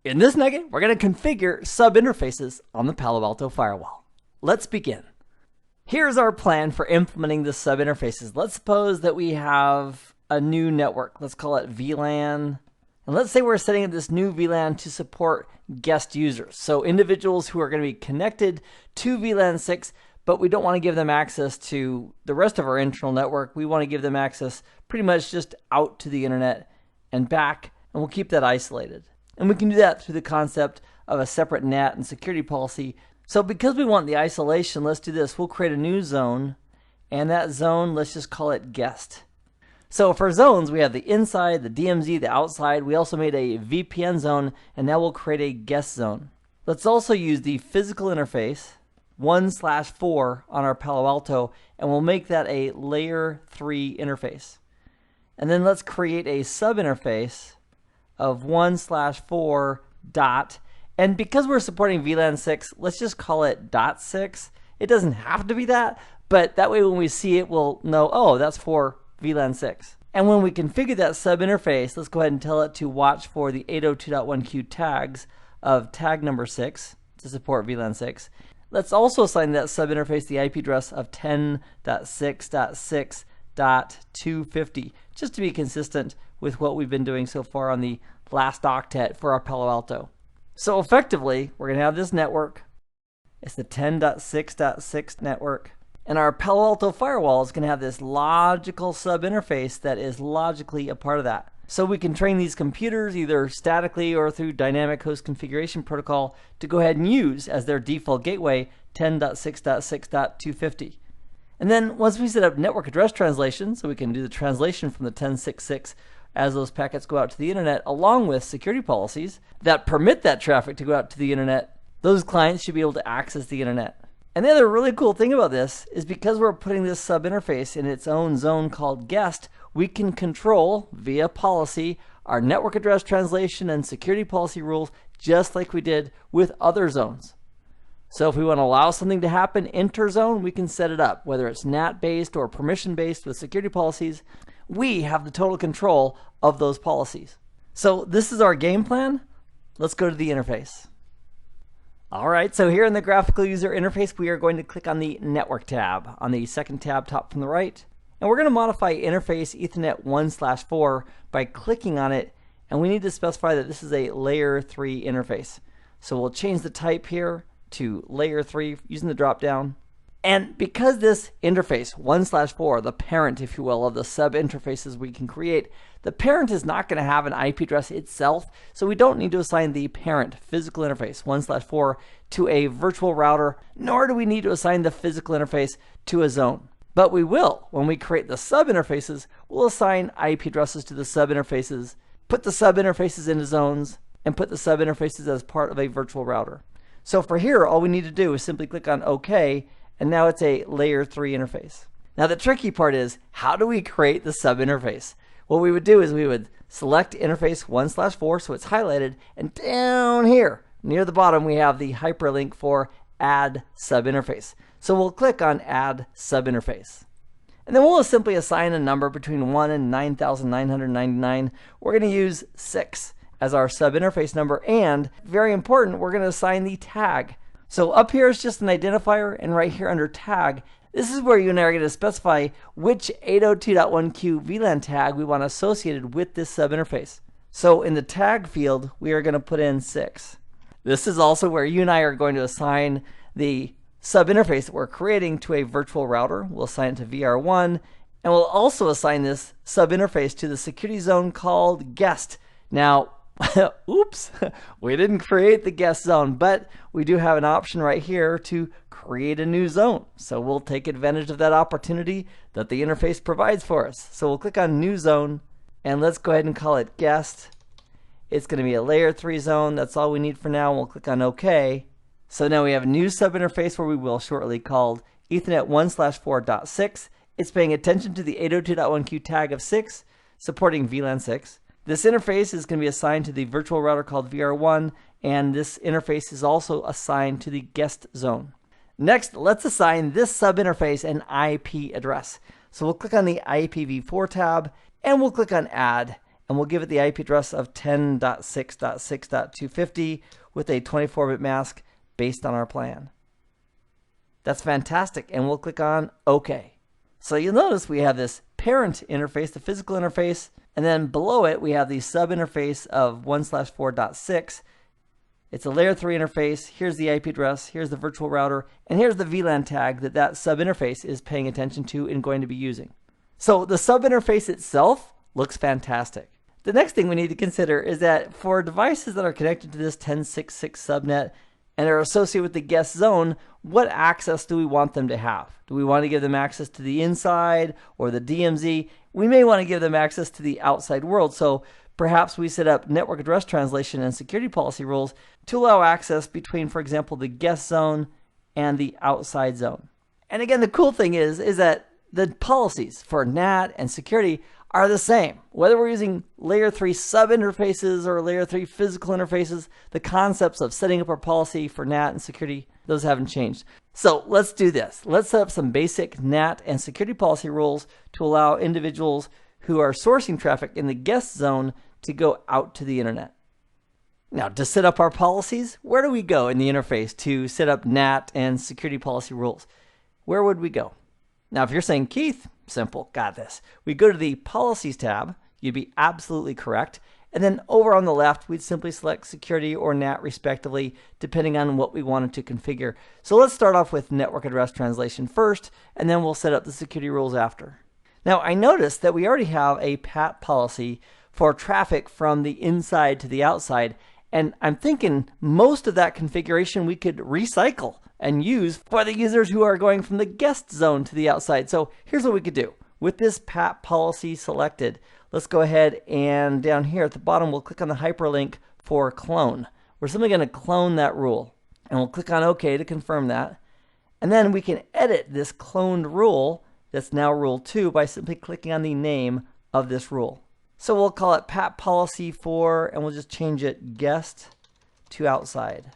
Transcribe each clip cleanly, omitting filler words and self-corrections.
In this nugget, we're going to configure sub-interfaces on the Palo Alto firewall. Let's begin. Here's our plan for implementing the sub-interfaces. Let's suppose that we have a new network. Let's call it VLAN. And let's say we're setting up this new VLAN to support guest users. So individuals who are going to be connected to VLAN 6, but we don't want to give them access to the rest of our internal network. We want to give them access pretty much just out to the internet and back, and we'll keep that isolated. And we can do that through the concept of a separate NAT and security policy. So because we want the isolation, let's do this. We'll create a new zone, and that zone, let's just call it guest. So for zones, we have the inside, the DMZ, the outside. We also made a VPN zone, and now we'll create a guest zone. Let's also use the physical interface 1/4 on our Palo Alto, and we'll make that a layer 3 interface. And then let's create a sub interface of 1/4 dot. And because we're supporting VLAN 6, let's just call it .6. It doesn't have to be that, but that way when we see it, we'll know, oh, that's for VLAN 6. And when we configure that sub interface, let's go ahead and tell it to watch for the 802.1q tags of tag number 6 to support VLAN 6. Let's also assign that sub interface the IP address of 10.6.6.250, just to be consistent with what we've been doing so far on the last octet for our Palo Alto. So effectively, we're going to have this network. It's the 10.6.6 network. And our Palo Alto firewall is going to have this logical sub interface that is logically a part of that. So we can train these computers either statically or through dynamic host configuration protocol to go ahead and use as their default gateway 10.6.6.250. And then once we set up network address translation, so we can do the translation from the 10.6.6 as those packets go out to the internet, along with security policies that permit that traffic to go out to the internet, those clients should be able to access the internet. And the other really cool thing about this is because we're putting this sub interface in its own zone called guest, we can control via policy our network address translation and security policy rules just like we did with other zones. So if we want to allow something to happen interzone, we can set it up, whether it's NAT based or permission based with security policies. We have the total control of those policies. So this is our game plan. Let's go to the interface. All right, so here in the graphical user interface, we are going to click on the network tab on the second tab top from the right. And we're going to modify interface Ethernet 1/4 by clicking on it. And we need to specify that this is a layer 3 interface. So we'll change the type here to layer 3 using the drop down. And because this interface 1/4, the parent, if you will, of the sub interfaces we can create, the parent is not going to have an IP address itself, so we don't need to assign the parent physical interface 1/4 to a virtual router, nor do we need to assign the physical interface to a zone. But we will, when we create the sub interfaces, we'll assign IP addresses to the sub interfaces, put the sub interfaces into zones, and put the sub interfaces as part of a virtual router. So for here, all we need to do is simply click on OK, and now it's a layer 3 interface. Now the tricky part is, how do we create the sub interface? What we would do is we would select interface 1/4, so it's highlighted, and down here near the bottom we have the hyperlink for add sub interface. So we'll click on add sub interface. And then we'll simply assign a number between 1 and 9,999. We're going to use 6 as our sub interface number, and very important, we're going to assign the tag. So up here is just an identifier, and right here under tag, this is where you and I are going to specify which 802.1q VLAN tag we want associated with this sub interface. So in the tag field, we are going to put in 6. This is also where you and I are going to assign the sub interface that we're creating to a virtual router. We'll assign it to VR1, and we'll also assign this sub interface to the security zone called guest. Now, oops, we didn't create the guest zone, but we do have an option right here to create a new zone. So we'll take advantage of that opportunity that the interface provides for us. So we'll click on new zone, and let's go ahead and call it guest. It's going to be a layer 3 zone. That's all we need for now. We'll click on OK. So now we have a new sub interface where we will shortly called Ethernet 1/4.6. It's paying attention to the 802.1q tag of 6, supporting VLAN 6. This interface is going to be assigned to the virtual router called VR1, and this interface is also assigned to the guest zone. Next, let's assign this sub interface an IP address. So we'll click on the IPv4 tab, and we'll click on Add, and we'll give it the IP address of 10.6.6.250 with a 24-bit mask based on our plan. That's fantastic, and we'll click on OK. So you'll notice we have this parent interface, the physical interface, and then below it we have the sub interface of 1/4.6. It's a layer 3 interface. Here's the IP address, here's the virtual router, and here's the VLAN tag that sub interface is paying attention to and going to be using. So the sub interface itself looks fantastic. The next thing we need to consider is that for devices that are connected to this 10.6.6 subnet and are associated with the guest zone, what access do we want them to have? Do we want to give them access to the inside or the DMZ? We may want to give them access to the outside world. So perhaps we set up network address translation and security policy rules to allow access between, for example, the guest zone and the outside zone. And again, the cool thing is that the policies for NAT and security are the same. Whether we're using layer 3 sub interfaces or layer 3 physical interfaces, the concepts of setting up our policy for NAT and security, those haven't changed. So let's do this. Let's set up some basic NAT and security policy rules to allow individuals who are sourcing traffic in the guest zone to go out to the internet. Now, to set up our policies, where do we go in the interface to set up NAT and security policy rules? Where would we go? Now, if you're saying, Keith, simple, got this. We go to the Policies tab. You'd be absolutely correct. And then over on the left, we'd simply select security or NAT respectively, depending on what we wanted to configure. So let's start off with network address translation first, and then we'll set up the security rules after. Now, I noticed that we already have a PAT policy for traffic from the inside to the outside. And I'm thinking most of that configuration we could recycle and use for the users who are going from the guest zone to the outside. So here's what we could do. With this PAT policy selected, let's go ahead and down here at the bottom, we'll click on the hyperlink for clone. We're simply going to clone that rule. And we'll click on OK to confirm that. And then we can edit this cloned rule that's now rule 2 by simply clicking on the name of this rule. So we'll call it PAT policy for, and we'll just change it guest to outside.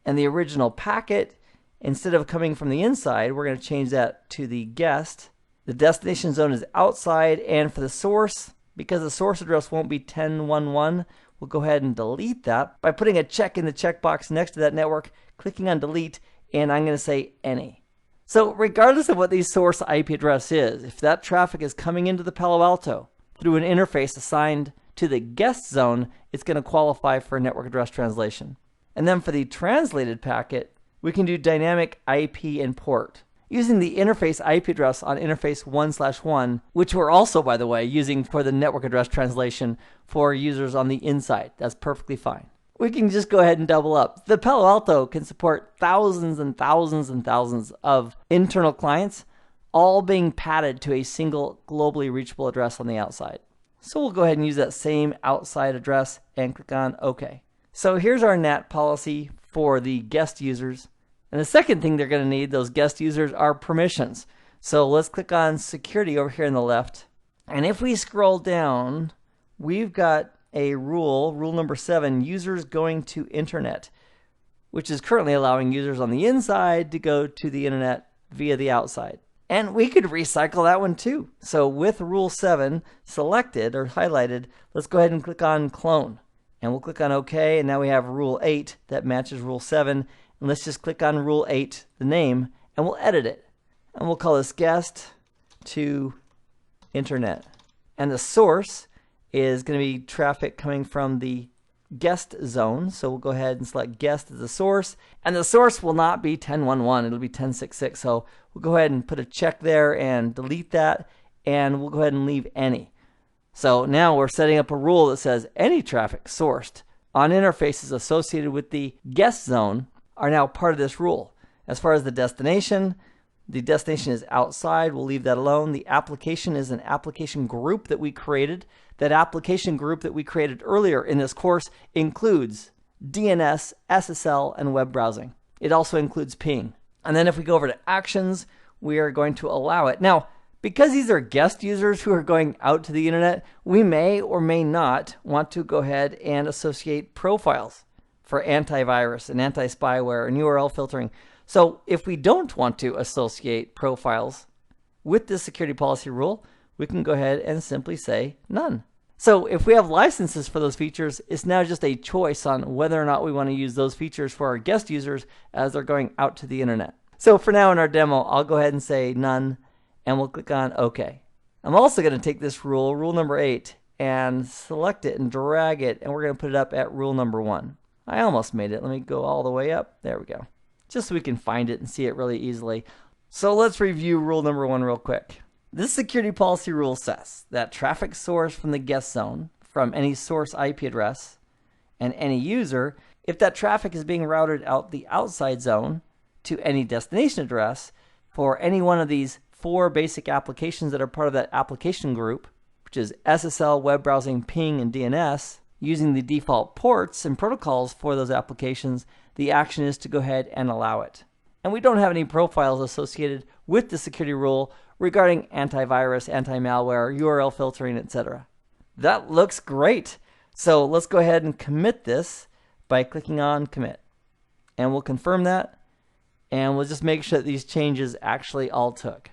And the original packet, instead of coming from the inside, we're going to change that to the guest. The destination zone is outside, and for the source, because the source address won't be 10.1.1, we'll go ahead and delete that by putting a check in the checkbox next to that network, clicking on delete, and I'm going to say any. So regardless of what the source IP address is, if that traffic is coming into the Palo Alto through an interface assigned to the guest zone, it's going to qualify for network address translation. And then for the translated packet, we can do dynamic IP import using the interface IP address on interface 1/1, which we're also, by the way, using for the network address translation for users on the inside. That's perfectly fine. We can just go ahead and double up. The Palo Alto can support thousands and thousands and thousands of internal clients, all being padded to a single globally reachable address on the outside. So we'll go ahead and use that same outside address and click on OK. So here's our NAT policy for the guest users. And the second thing they're going to need, those guest users, are permissions. So let's click on security over here on the left. And if we scroll down, we've got a rule number 7, users going to internet, which is currently allowing users on the inside to go to the internet via the outside. And we could recycle that one too. So with rule 7 selected or highlighted, let's go ahead and click on clone. And we'll click on OK, and now we have rule 8 that matches rule 7. And let's just click on rule 8, the name, and we'll edit it. And we'll call this guest to internet. And the source is going to be traffic coming from the guest zone. So we'll go ahead and select guest as the source. And the source will not be 10.1.1, it'll be 10.6.6. So we'll go ahead and put a check there and delete that. And we'll go ahead and leave any. So now we're setting up a rule that says any traffic sourced on interfaces associated with the guest zone are now part of this rule. As far as the destination is outside. We'll leave that alone. The application is an application group that we created. That application group that we created earlier in this course includes DNS, SSL, and web browsing. It also includes ping. And then if we go over to actions, we are going to allow it. Now, because these are guest users who are going out to the internet, we may or may not want to go ahead and associate profiles for antivirus and anti-spyware and URL filtering. So if we don't want to associate profiles with this security policy rule, we can go ahead and simply say none. So if we have licenses for those features, it's now just a choice on whether or not we want to use those features for our guest users as they're going out to the internet. So for now in our demo, I'll go ahead and say none, and we'll click on OK. I'm also going to take this rule number 8, and select it and drag it, and we're going to put it up at rule number 1. I almost made it. Let me go all the way up. There we go. Just so we can find it and see it really easily. So let's review rule number 1 real quick. This security policy rule says that traffic sourced from the guest zone, from any source IP address, and any user, if that traffic is being routed out the outside zone to any destination address for any one of these 4 basic applications that are part of that application group, which is SSL, web browsing, ping, and DNS, using the default ports and protocols for those applications, the action is to go ahead and allow it. And we don't have any profiles associated with the security rule regarding antivirus, anti-malware, URL filtering, etc. That looks great. So let's go ahead and commit this by clicking on commit. And we'll confirm that. And we'll just make sure that these changes actually all took.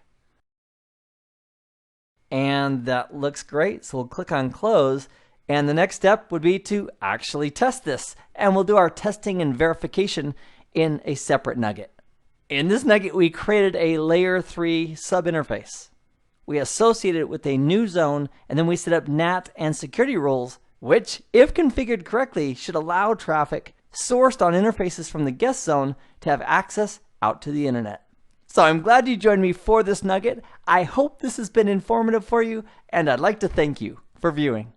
And that looks great. So we'll click on close. And the next step would be to actually test this. And we'll do our testing and verification in a separate nugget. In this nugget, we created a layer 3 sub-interface. We associated it with a new zone, and then we set up NAT and security rules, which, if configured correctly, should allow traffic sourced on interfaces from the guest zone to have access out to the internet. So I'm glad you joined me for this nugget. I hope this has been informative for you, and I'd like to thank you for viewing.